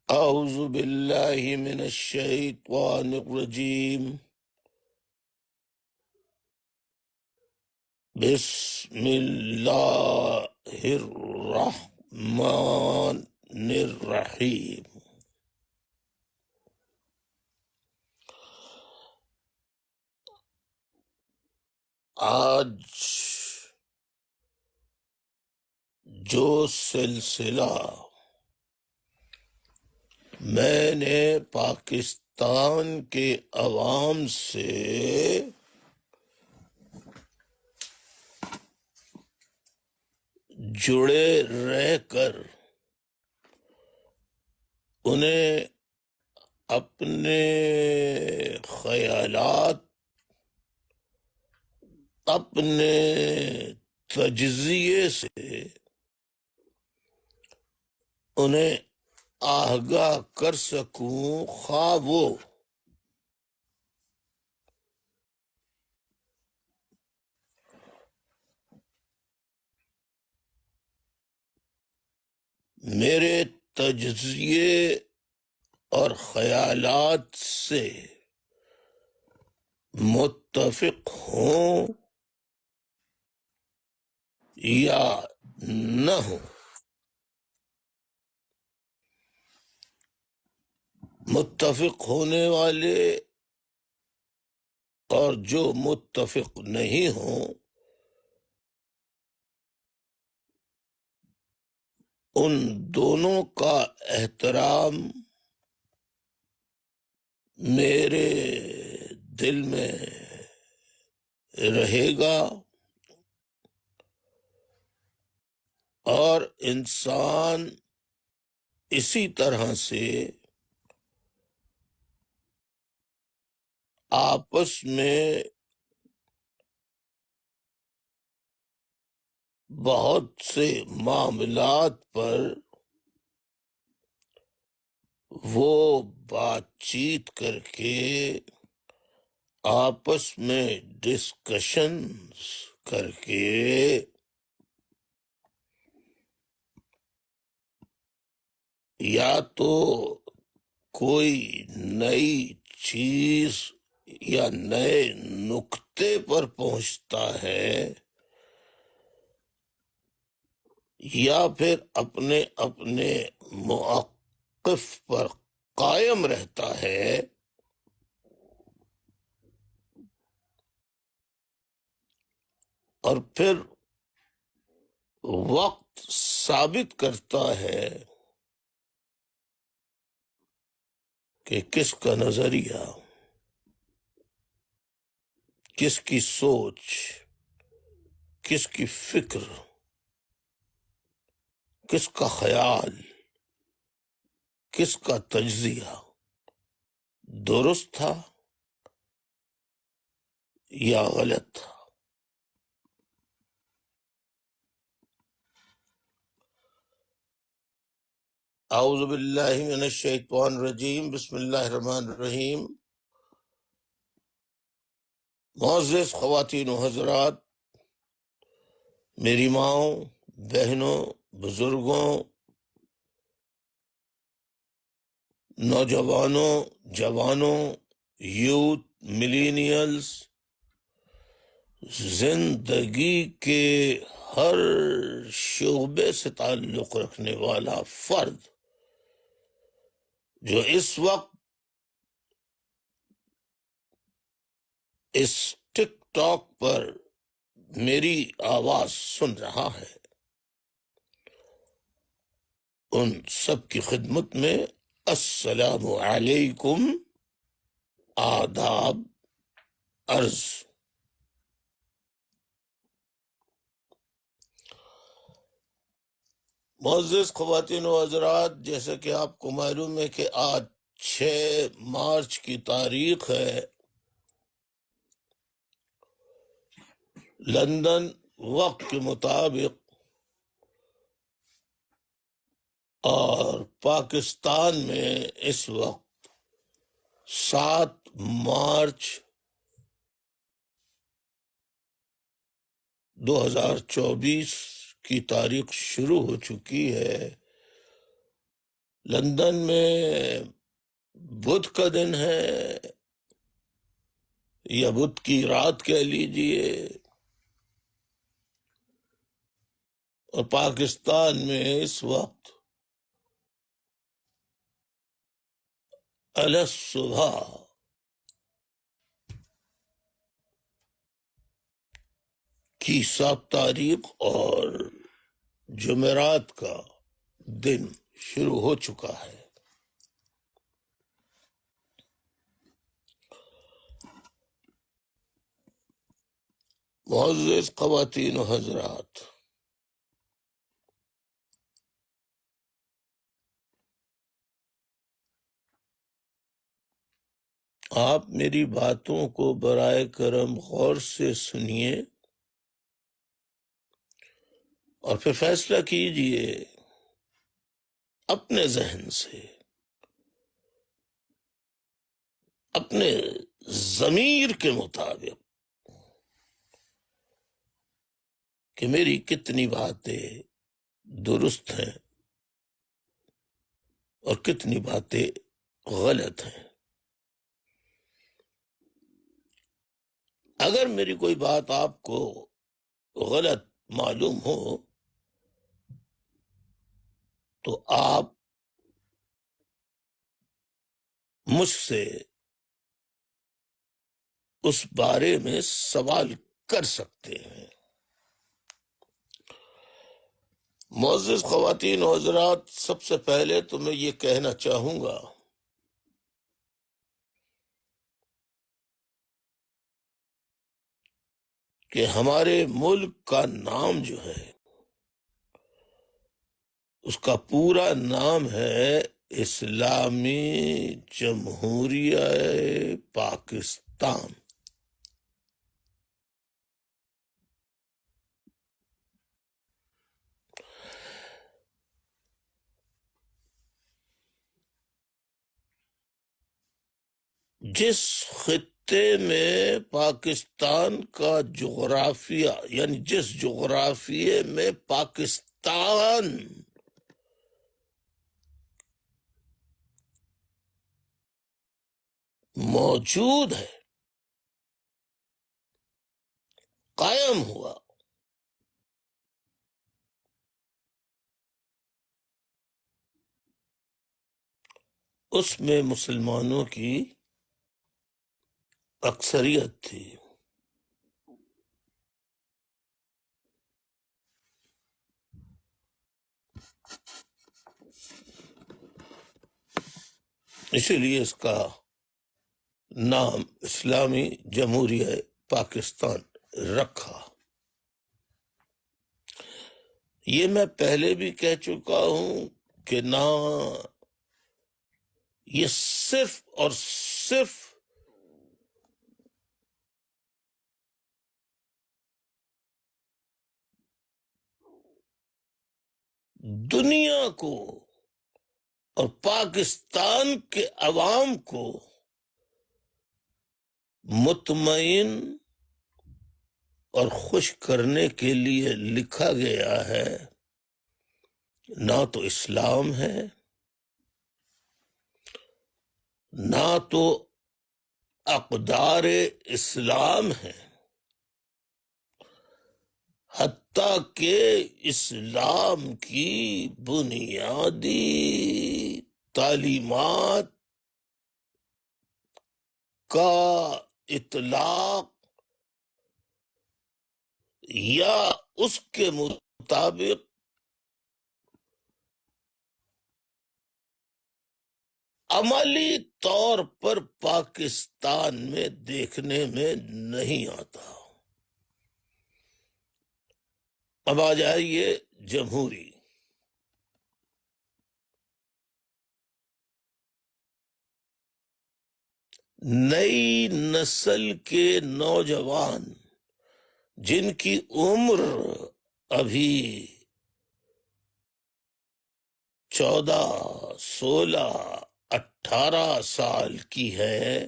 اعوذ باللہ من الشیطان الرجیم بسم اللہ الرحمن الرحیم۔ آج جو سلسلہ میں نے پاکستان کے عوام سے جڑے رہ کر انہیں اپنے خیالات، اپنے تجزیے سے انہیں آگاہ کر سکوں، خواہ وہ میرے تجزیے اور خیالات سے متفق ہوں یا نہ ہوں۔ متفق ہونے والے اور جو متفق نہیں ہوں ان دونوں کا احترام میرے دل میں رہے گا، اور انسان اسی طرح سے آپس میں بہت سے معاملات پر وہ بات چیت کر کے آپس میں ڈسکشنز کر کے یا تو کوئی نئی چیز یا نئے نقطے پر پہنچتا ہے، یا پھر اپنے اپنے موقف پر قائم رہتا ہے، اور پھر وقت ثابت کرتا ہے کہ کس کا نظریہ، کس کی سوچ، کس کی فکر، کس کا خیال، کس کا تجزیہ درست تھا یا غلط تھا۔ اعوذ باللہ من الشیطان الرجیم، بسم اللہ الرحمن الرحیم۔ معزز خواتین و حضرات، میری ماؤں، بہنوں، بزرگوں، نوجوانوں، جوانوں، یوتھ، ملینیلز، زندگی کے ہر شعبے سے تعلق رکھنے والا فرد جو اس وقت اس ٹک ٹاک پر میری آواز سن رہا ہے، ان سب کی خدمت میں السلام علیکم، آداب عرض۔ معزز خواتین و حضرات، جیسا کہ آپ کو معلوم ہے کہ آج 6 مارچ کی تاریخ ہے، لندن وقت کے مطابق، اور پاکستان میں اس وقت 7 مارچ 2024 کی تاریخ شروع ہو چکی ہے۔ لندن میں بدھ کا دن ہے یا بدھ کی رات کہہ لیجئے، اور پاکستان میں اس وقت صبح کی 7 تاریخ اور جمعرات کا دن شروع ہو چکا ہے۔ معزز خواتین و حضرات، آپ میری باتوں کو برائے کرم غور سے سنیے اور پھر فیصلہ کیجئے اپنے ذہن سے، اپنے ضمیر کے مطابق، کہ میری کتنی باتیں درست ہیں اور کتنی باتیں غلط ہیں۔ اگر میری کوئی بات آپ کو غلط معلوم ہو تو آپ مجھ سے اس بارے میں سوال کر سکتے ہیں۔ معزز خواتین و حضرات، سب سے پہلے تو میں یہ کہنا چاہوں گا کہ ہمارے ملک کا نام جو ہے، اس کا پورا نام ہے اسلامی جمہوریہ پاکستان۔ جس خطے میں پاکستان کا جغرافیہ، یعنی جس جغرافیے میں پاکستان موجود ہے، قائم ہوا، اس میں مسلمانوں کی اکثریت تھی۔ اسی لیے اس کا نام اسلامی جمہوریہ پاکستان رکھا۔ یہ میں پہلے بھی کہہ چکا ہوں کہ نہ یہ صرف اور صرف دنیا کو اور پاکستان کے عوام کو مطمئن اور خوش کرنے کے لیے لکھا گیا ہے، نہ تو اسلام ہے، نہ تو اقدار اسلام ہے، حتیٰ کہ اسلام کی بنیادی تعلیمات کا اطلاق یا اس کے مطابق عملی طور پر پاکستان میں دیکھنے میں نہیں آتا۔ اب آ جائیے جمہوری۔ نئی نسل کے نوجوان جن کی عمر ابھی 14، 16، 18 سال کی ہے،